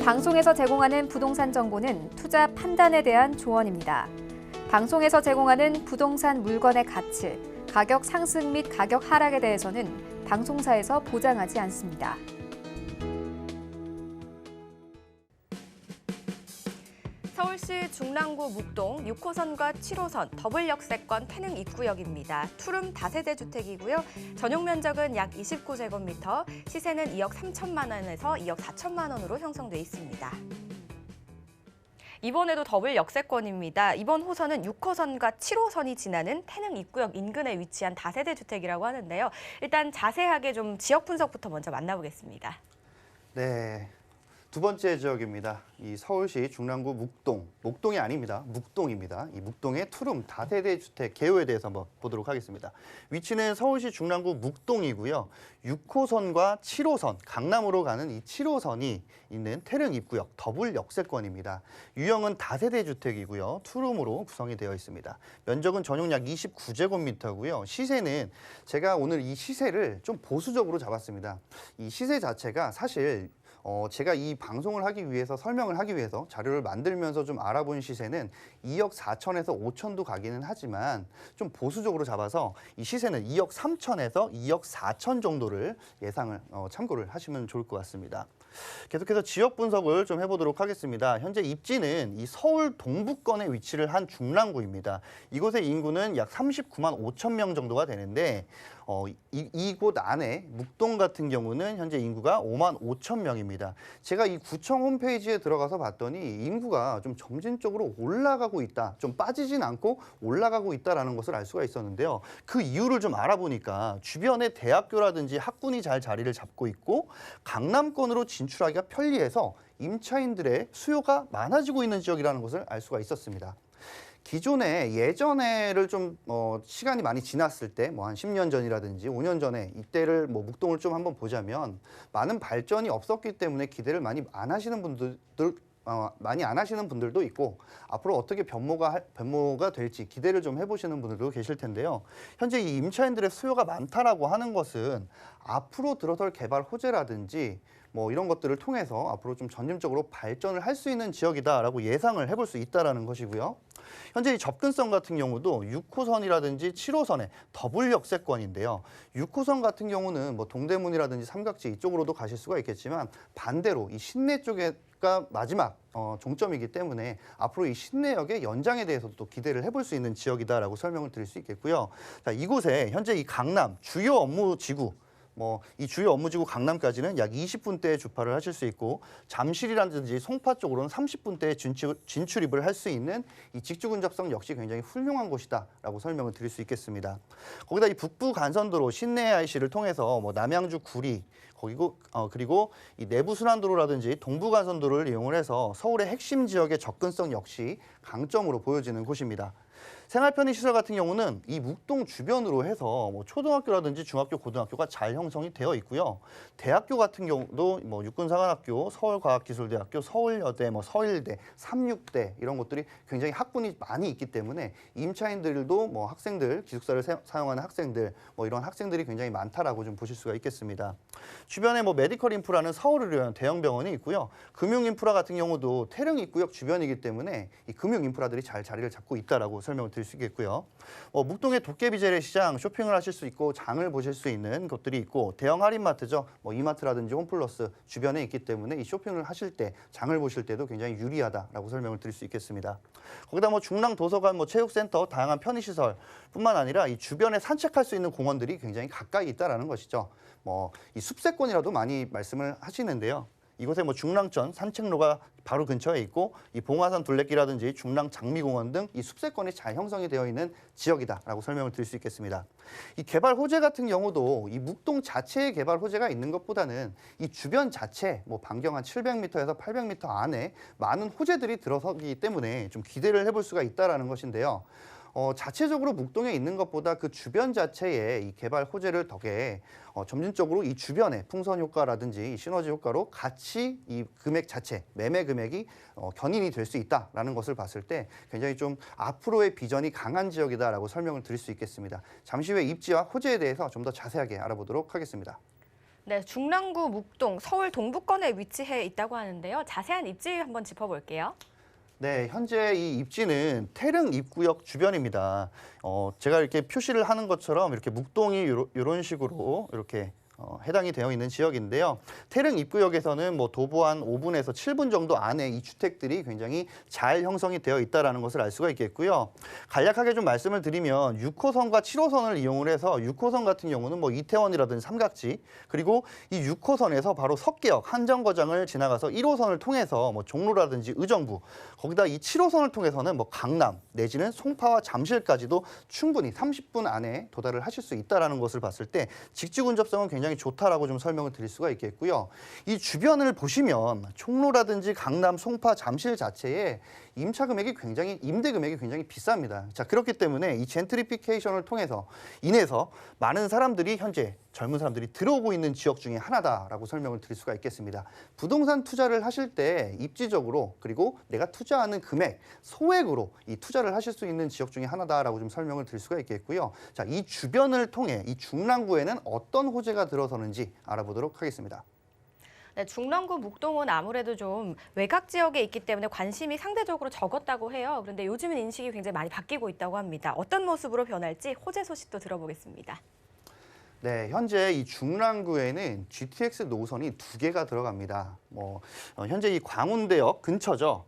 방송에서 제공하는 부동산 정보는 투자 판단에 대한 조언입니다. 방송에서 제공하는 부동산 물건의 가치, 가격 상승 및 가격 하락에 대해서는 방송사에서 보장하지 않습니다. 서울시 중랑구 묵동 6호선과 7호선 더블 역세권 태릉 입구역입니다. 투룸 다세대 주택이고요. 전용 면적은 약 29제곱미터, 시세는 2억 3천만 원에서 2억 4천만 원으로 형성돼 있습니다. 이번에도 더블 역세권입니다. 이번 호선은 6호선과 7호선이 지나는 태릉 입구역 인근에 위치한 다세대 주택이라고 하는데요. 일단 자세하게 좀 지역 분석부터 먼저 만나보겠습니다. 네. 두 번째 지역입니다. 이 서울시 중랑구 묵동, 목동이 아닙니다. 묵동입니다. 이 묵동의 투룸 다세대 주택 개요에 대해서 한번 보도록 하겠습니다. 위치는 서울시 중랑구 묵동이고요. 6호선과 7호선, 강남으로 가는 이 7호선이 있는 태릉 입구역 더블 역세권입니다. 유형은 다세대 주택이고요. 투룸으로 구성이 되어 있습니다. 면적은 전용 약 29제곱미터고요. 시세는 제가 오늘 이 시세를 좀 보수적으로 잡았습니다. 이 시세 자체가 사실 제가 이 방송을 하기 위해서 설명을 하기 위해서 자료를 만들면서 좀 알아본 시세는 2억 4천에서 5천도 가기는 하지만 좀 보수적으로 잡아서 이 시세는 2억 3천에서 2억 4천 정도를 예상을 참고를 하시면 좋을 것 같습니다. 계속해서 지역 분석을 좀 해보도록 하겠습니다. 현재 입지는 이 서울 동부권에 위치를 한 중랑구입니다. 이곳의 인구는 약 39만 5천 명 정도가 되는데 이곳 안에 묵동 같은 경우는 현재 인구가 5만 5천 명입니다. 제가 이 구청 홈페이지에 들어가서 봤더니 인구가 좀 점진적으로 올라가고 있다. 좀 빠지진 않고 올라가고 있다는 것을 알 수가 있었는데요. 그 이유를 좀 알아보니까 주변에 대학교라든지 학군이 잘 자리를 잡고 있고 강남권으로 진출하기가 편리해서 임차인들의 수요가 많아지고 있는 지역이라는 것을 알 수가 있었습니다. 기존에 예전에를 좀 시간이 많이 지났을 때 뭐 한 10년 전이라든지 5년 전에 이때를 묵동을 좀 한번 보자면 많은 발전이 없었기 때문에 기대를 많이 안 하시는 분들도 있고 앞으로 어떻게 변모가 될지 기대를 좀 해보시는 분들도 계실 텐데요. 현재 이 임차인들의 수요가 많다라고 하는 것은 앞으로 들어설 개발 호재라든지 뭐 이런 것들을 통해서 앞으로 좀 점진적으로 발전을 할 수 있는 지역이다라고 예상을 해볼 수 있다라는 것이고요. 현재 이 접근성 같은 경우도 6호선이라든지 7호선의 더블 역세권인데요. 6호선 같은 경우는 뭐 동대문이라든지 삼각지 이쪽으로도 가실 수가 있겠지만 반대로 이 신내 쪽에가 마지막 종점이기 때문에 앞으로 이 신내역의 연장에 대해서도 또 기대를 해볼 수 있는 지역이다라고 설명을 드릴 수 있겠고요. 자, 이곳에 현재 이 강남 주요 업무지구 이 주요 업무지구 강남까지는 약 20분대에 주파를 하실 수 있고 잠실이라든지 송파 쪽으로는 30분대에 진출입을 할 수 있는 이 직주 근접성 역시 굉장히 훌륭한 곳이다라고 설명을 드릴 수 있겠습니다. 거기다 이 북부 간선도로 신내 IC를 통해서 남양주 구리 그리고 이 내부 순환도로라든지 동부 간선도로를 이용을 해서 서울의 핵심 지역의 접근성 역시 강점으로 보여지는 곳입니다. 생활 편의 시설 같은 경우는 이 묵동 주변으로 해서 초등학교라든지 중학교, 고등학교가 잘 형성이 되어 있고요. 대학교 같은 경우도 육군사관학교, 서울과학기술대학교, 서울여대, 서일대, 삼육대 이런 것들이 굉장히 학군이 많이 있기 때문에 임차인들도 학생들, 기숙사를 사용하는 학생들 이런 학생들이 굉장히 많다라고 좀 보실 수가 있겠습니다. 주변에 메디컬 인프라는 서울의료원 대형 병원이 있고요. 금융 인프라 같은 경우도 태릉 입구역 주변이기 때문에 이 금융 인프라들이 잘 자리를 잡고 있다라고 설명을 드릴 수 있겠고요. 묵동의 도깨비 재래시장 쇼핑을 하실 수 있고 장을 보실 수 있는 것들이 있고 대형 할인마트죠. 이마트라든지 홈플러스 주변에 있기 때문에 이 쇼핑을 하실 때 장을 보실 때도 굉장히 유리하다라고 설명을 드릴 수 있겠습니다. 거기다 중랑 도서관, 체육센터, 다양한 편의시설뿐만 아니라 이 주변에 산책할 수 있는 공원들이 굉장히 가까이 있다라는 것이죠. 이 숲세권이라도 많이 말씀을 하시는데요. 이곳에 중랑천 산책로가 바로 근처에 있고 이 봉화산 둘레길이라든지 중랑 장미공원 등 이 숲세권이 잘 형성이 되어 있는 지역이다라고 설명을 드릴 수 있겠습니다. 이 개발 호재 같은 경우도 이 묵동 자체의 개발 호재가 있는 것보다는 이 주변 자체 반경 한 700m에서 800m 안에 많은 호재들이 들어서기 때문에 좀 기대를 해볼 수가 있다라는 것인데요. 자체적으로 묵동에 있는 것보다 그 주변 자체의 이 개발 호재를 덕에 점진적으로 이 주변의 풍선 효과라든지 이 시너지 효과로 같이 이 금액 자체, 매매 금액이 견인이 될 수 있다라는 것을 봤을 때 굉장히 좀 앞으로의 비전이 강한 지역이다라고 설명을 드릴 수 있겠습니다. 잠시 후에 입지와 호재에 대해서 좀 더 자세하게 알아보도록 하겠습니다. 네, 중랑구 묵동 서울 동부권에 위치해 있다고 하는데요. 자세한 입지 한번 짚어볼게요. 네, 현재 이 입지는 태릉 입구역 주변입니다. 제가 이렇게 표시를 하는 것처럼 이렇게 묵동이 이런 식으로 이렇게 해당이 되어 있는 지역인데요. 태릉 입구역에서는 뭐 도보 한 5분에서 7분 정도 안에 이 주택들이 굉장히 잘 형성이 되어 있다는 것을 알 수가 있겠고요. 간략하게 좀 말씀을 드리면 6호선과 7호선을 이용을 해서 6호선 같은 경우는 뭐 이태원이라든지 삼각지, 그리고 이 6호선에서 바로 석계역, 한정거장을 지나가서 1호선을 통해서 뭐 종로라든지 의정부, 거기다 이 7호선을 통해서는 뭐 강남 내지는 송파와 잠실까지도 충분히 30분 안에 도달을 하실 수 있다는 것을 봤을 때 직지 근접성은 굉장히 좋다라고 좀 설명을 드릴 수가 있겠고요. 이 주변을 보시면 종로라든지 강남, 송파, 잠실 자체에 임대 금액이 굉장히 비쌉니다. 자, 그렇기 때문에 이 젠트리피케이션을 인해서 많은 사람들이 현재 젊은 사람들이 들어오고 있는 지역 중에 하나다라고 설명을 드릴 수가 있겠습니다. 부동산 투자를 하실 때 입지적으로 그리고 내가 투자하는 금액, 소액으로 이 투자를 하실 수 있는 지역 중에 하나다라고 좀 설명을 드릴 수가 있겠고요. 자, 이 주변을 통해 이 중랑구에는 어떤 호재가 들어서는지 알아보도록 하겠습니다. 네, 중랑구 묵동은 아무래도 좀 외곽 지역에 있기 때문에 관심이 상대적으로 적었다고 해요. 그런데 요즘은 인식이 굉장히 많이 바뀌고 있다고 합니다. 어떤 모습으로 변할지 호재 소식도 들어보겠습니다. 네, 현재 이 중랑구에는 GTX 노선이 2개가 들어갑니다. 현재 이 광운대역 근처죠.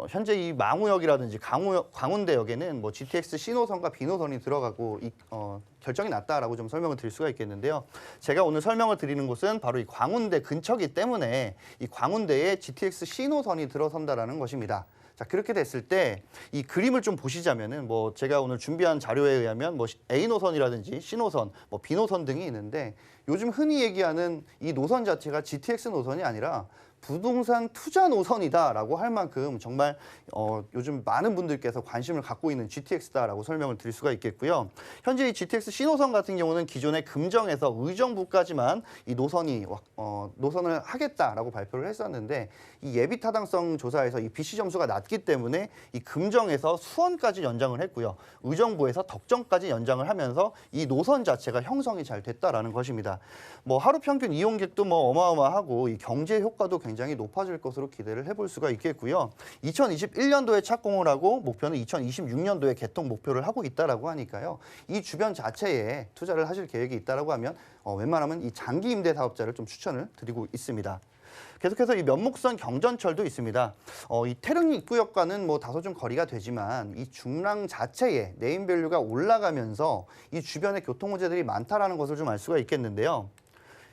현재 이 망우역이라든지 광운대역에는 GTX C노선과 B노선이 들어가고 결정이 났다라고 좀 설명을 드릴 수가 있겠는데요. 제가 오늘 설명을 드리는 곳은 바로 이 광운대 근처이기 때문에 이 광운대에 GTX C노선이 들어선다라는 것입니다. 자, 그렇게 됐을 때 이 그림을 좀 보시자면은 제가 오늘 준비한 자료에 의하면 A 노선이라든지 C 노선, B 노선 등이 있는데 요즘 흔히 얘기하는 이 노선 자체가 GTX 노선이 아니라 부동산 투자 노선이다라고 할 만큼 정말 요즘 많은 분들께서 관심을 갖고 있는 GTX다라고 설명을 드릴 수가 있겠고요. 현재 이 GTX C노선 같은 경우는 기존의 금정에서 의정부까지만 이 노선을 하겠다라고 발표를 했었는데 이 예비 타당성 조사에서 이 BC 점수가 낮기 때문에 이 금정에서 수원까지 연장을 했고요. 의정부에서 덕정까지 연장을 하면서 이 노선 자체가 형성이 잘 됐다라는 것입니다. 하루 평균 이용객도 어마어마하고 이 경제 효과도 굉장히 높아질 것으로 기대를 해볼 수가 있겠고요. 2021년도에 착공을 하고 목표는 2026년도에 개통 목표를 하고 있다라고 하니까요. 이 주변 자체에 투자를 하실 계획이 있다라고 하면 웬만하면 이 장기 임대 사업자를 좀 추천을 드리고 있습니다. 계속해서 이 면목선 경전철도 있습니다. 이 태릉 입구역과는 다소 좀 거리가 되지만 이 중랑 자체의 네임밸류가 올라가면서 이 주변에 교통 호재들이 많다라는 것을 좀 알 수가 있겠는데요.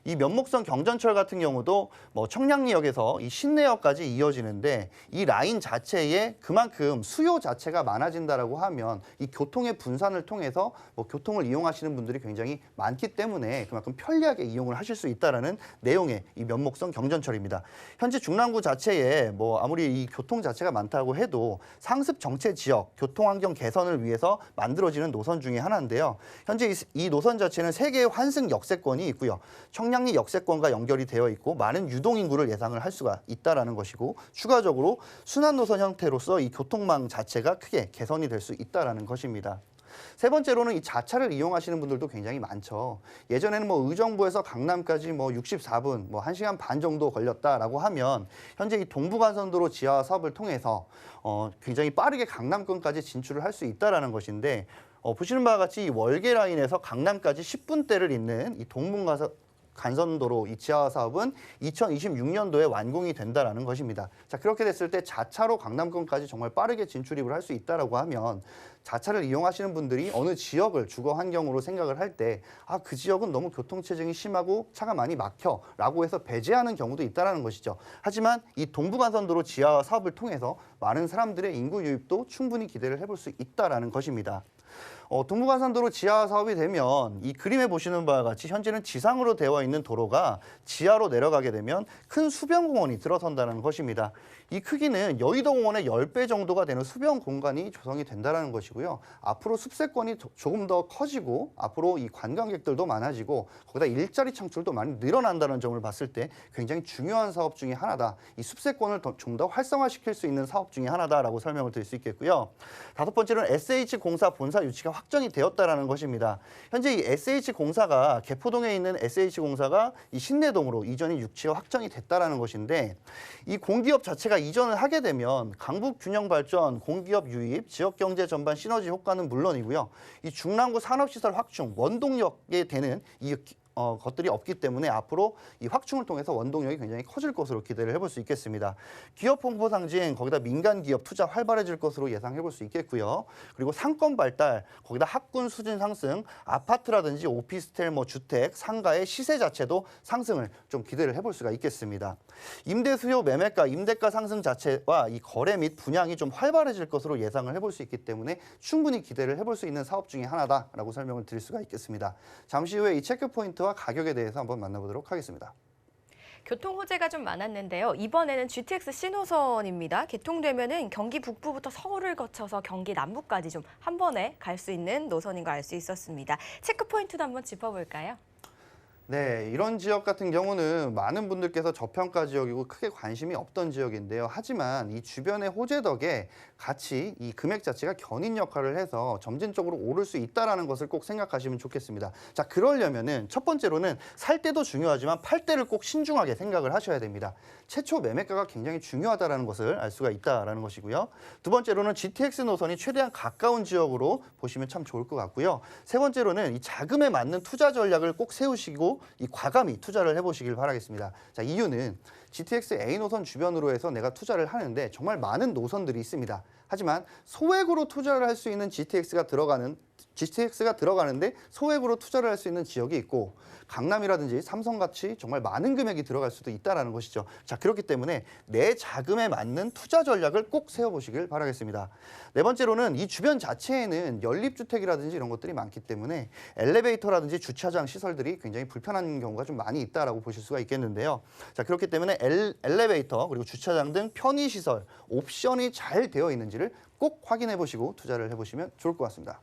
이 면목선 경전철 같은 경우도 청량리역에서 이 신내역까지 이어지는데 이 라인 자체에 그만큼 수요 자체가 많아진다라고 하면 이 교통의 분산을 통해서 교통을 이용하시는 분들이 굉장히 많기 때문에 그만큼 편리하게 이용을 하실 수 있다라는 내용의 이 면목선 경전철입니다. 현재 중랑구 자체에 아무리 이 교통 자체가 많다고 해도 상습 정체 지역 교통 환경 개선을 위해서 만들어지는 노선 중에 하나인데요. 현재 이 노선 자체는 3개의 환승 역세권이 있고요. 청량리 역세권과 연결이 되어 있고 많은 유동 인구를 예상을 할 수가 있다라는 것이고 추가적으로 순환 노선 형태로서 이 교통망 자체가 크게 개선이 될 수 있다라는 것입니다. 세 번째로는 이 자차를 이용하시는 분들도 굉장히 많죠. 예전에는 의정부에서 강남까지 64분, 1시간 반 정도 걸렸다라고 하면 현재 이 동부간선도로 지하 사업을 통해서 굉장히 빠르게 강남권까지 진출을 할 수 있다라는 것인데 보시는 바와 같이 이 월계 라인에서 강남까지 10분대를 잇는 이 동부간선도로 이 지하 사업은 2026년도에 완공이 된다라는 것입니다. 자, 그렇게 됐을 때 자차로 강남권까지 정말 빠르게 진출입을 할 수 있다라고 하면 자차를 이용하시는 분들이 어느 지역을 주거 환경으로 생각을 할 때 그 지역은 너무 교통체증이 심하고 차가 많이 막혀라고 해서 배제하는 경우도 있다라는 것이죠. 하지만 이 동부간선도로 지하 사업을 통해서 많은 사람들의 인구 유입도 충분히 기대를 해볼 수 있다라는 것입니다. 동부간선도로 지하 사업이 되면 이 그림에 보시는 바와 같이 현재는 지상으로 되어 있는 도로가 지하로 내려가게 되면 큰 수변공원이 들어선다는 것입니다. 이 크기는 여의도공원의 10배 정도가 되는 수변 공간이 조성이 된다는 것이고요. 앞으로 숲세권이 조금 더 커지고 앞으로 이 관광객들도 많아지고 거기다 일자리 창출도 많이 늘어난다는 점을 봤을 때 굉장히 중요한 사업 중에 하나다. 이 숲세권을 좀 더 활성화시킬 수 있는 사업 중에 하나다라고 설명을 드릴 수 있겠고요. 다섯 번째로는 SH공사 본사 유치가 확정이 되었다라는 것입니다. 현재 이 SH공사가 개포동에 있는 SH공사가 이 신내동으로 이전이 유치가 확정이 됐다라는 것인데 이 공기업 자체가 이전을 하게 되면 강북 균형 발전, 공기업 유입, 지역 경제 전반 시너지 효과는 물론이고요. 이 중랑구 산업시설 확충, 원동력에 되는 이 것들이 없기 때문에 앞으로 이 확충을 통해서 원동력이 굉장히 커질 것으로 기대를 해볼 수 있겠습니다. 기업 홍보 상징, 거기다 민간 기업 투자 활발해질 것으로 예상해 볼 수 있겠고요. 그리고 상권 발달, 거기다 학군 수준 상승, 아파트라든지 오피스텔, 주택, 상가의 시세 자체도 상승을 좀 기대를 해볼 수가 있겠습니다. 임대 수요 매매가, 임대가 상승 자체와 이 거래 및 분양이 좀 활발해질 것으로 예상을 해볼 수 있기 때문에 충분히 기대를 해볼 수 있는 사업 중에 하나다라고 설명을 드릴 수가 있겠습니다. 잠시 후에 이 체크 포인트와 가격에 대해서 한번 만나보도록 하겠습니다. 교통 호재가 좀 많았는데요. 이번에는 GTX 신호선입니다. 개통되면은 경기 북부부터 서울을 거쳐서 경기 남부까지 좀 한 번에 갈 수 있는 노선인 거 알 수 있었습니다. 체크 포인트도 한번 짚어볼까요? 네, 이런 지역 같은 경우는 많은 분들께서 저평가 지역이고 크게 관심이 없던 지역인데요. 하지만 이 주변의 호재 덕에 같이 이 금액 자체가 견인 역할을 해서 점진적으로 오를 수 있다는 것을 꼭 생각하시면 좋겠습니다. 자, 그러려면은 첫 번째로는 살 때도 중요하지만 팔 때를 꼭 신중하게 생각을 하셔야 됩니다. 최초 매매가가 굉장히 중요하다는 것을 알 수가 있다는 것이고요. 두 번째로는 GTX 노선이 최대한 가까운 지역으로 보시면 참 좋을 것 같고요. 세 번째로는 이 자금에 맞는 투자 전략을 꼭 세우시고 이 과감히 투자를 해보시길 바라겠습니다. 자, 이유는 GTX A 노선 주변으로 해서 내가 투자를 하는데 정말 많은 노선들이 있습니다. 하지만 소액으로 투자를 할 수 있는 GTX가 들어가는데 소액으로 투자를 할 수 있는 지역이 있고 강남이라든지 삼성같이 정말 많은 금액이 들어갈 수도 있다는 것이죠. 자, 그렇기 때문에 내 자금에 맞는 투자 전략을 꼭 세워보시길 바라겠습니다. 네 번째로는 이 주변 자체에는 연립주택이라든지 이런 것들이 많기 때문에 엘리베이터라든지 주차장 시설들이 굉장히 불편한 경우가 좀 많이 있다라고 보실 수가 있겠는데요. 자, 그렇기 때문에 엘리베이터 그리고 주차장 등 편의시설, 옵션이 잘 되어 있는지를 꼭 확인해 보시고 투자를 해보시면 좋을 것 같습니다.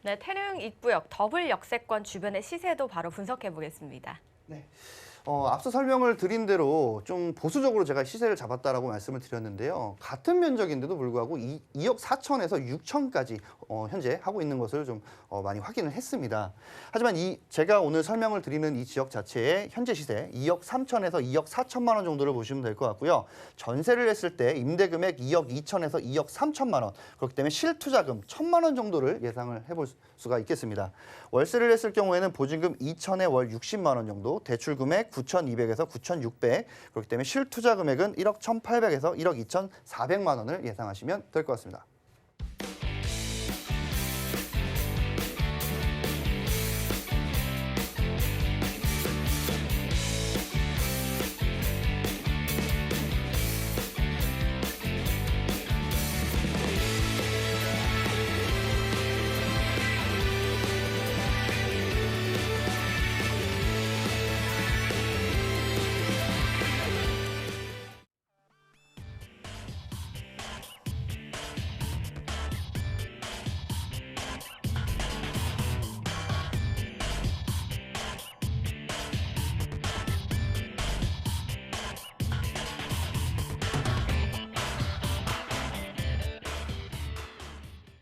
네, 태릉 입구역 더블 역세권 주변의 시세도 바로 분석해 보겠습니다. 네. 앞서 설명을 드린 대로 좀 보수적으로 제가 시세를 잡았다라고 말씀을 드렸는데요. 같은 면적인데도 불구하고 2억 4천에서 6천까지 현재 하고 있는 것을 좀 많이 확인을 했습니다. 하지만 제가 오늘 설명을 드리는 이 지역 자체의 현재 시세 2억 3천에서 2억 4천만 원 정도를 보시면 될 것 같고요. 전세를 했을 때 임대금액 2억 2천에서 2억 3천만 원, 그렇기 때문에 실투자금 1천만 원 정도를 예상을 해볼 수가 있겠습니다. 월세를 했을 경우에는 보증금 2천에 월 60만 원 정도, 대출금액 9,200에서 9,600, 그렇기 때문에 실투자 금액은 1억 1,800에서 1억 2,400만 원을 예상하시면 될 것 같습니다.